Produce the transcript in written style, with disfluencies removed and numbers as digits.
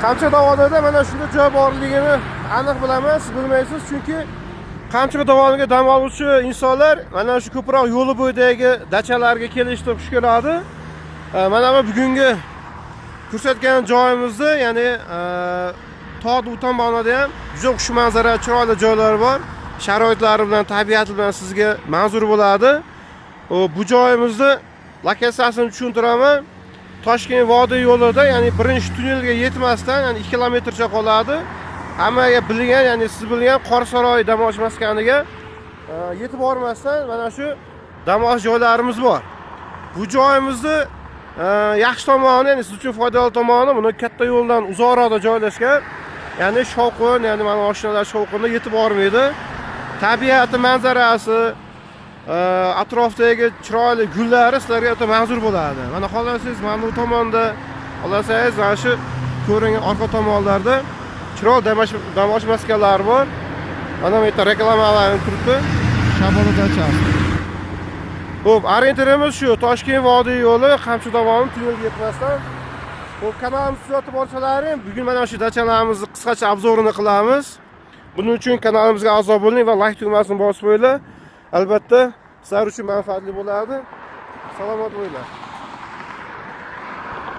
Qamchiq dovonida mana shunday joy borligini aniq bilaman, siz bilmaysiz, chunki Qamchiq dovoniga dam oluvchi insonlar mana shu ko'proq yo'li bo'yidagi dachalarga kelishni xush ko'radi. Mana bu bugungi ko'rsatgan joyimizda, ya'ni tog' u tomonida ham juda xush manzara, chiroyli joylar bor. Sharoitlari bilan, tabiati bilan sizga manzur bo'ladi. Bu joyimizni lokatsiyasini tushuntiraman. Toshkent vodiy yo'lida, ya'ni birinchi tunnelga yetmasdan, ya'ni 2 kilometrcha qoladi. Hammaga bilgan, ya'ni siz bilgan Qorsaroy dam olish maskaniga yetib bormasdan mana shu dam olish joylarimiz bor. Bu joyimizni yaxshi tomoni, ya'ni siz uchun foydali tomoni, buni katta yo'ldan uzoqroqda joylashgan. Ya'ni shovqin, ya'ni mana mashinalar shovqinda yetib bormaydi. Tabiati, manzarasi, atrofdagi chiroyli gullari sizlarga o'ta manzur bo'ladi. Mana xohlasangiz mana bu tomonda, xohlasangiz mana shu ko'ringan orqa tomonlarda chiroyli dam olish maskanlari bor. Mana bu yerda reklamalarni turibdi. Shabola dachasi. Xo'p, orientirimiz shu Toshkent vodiy yo'li, Qamchiq dovoni tunnelga yetmasdan. Xo'p, kanalimizni kuzatib olsalaring, bugun mana shu dachalarimizni qisqacha obzorini qilamiz. Buning uchun kanalimizga a'zo bo'ling va like tugmasini bosib qo'yinglar. Albatta, sizlar uchun manfaatli bo'ladi. Salomat bo'linglar.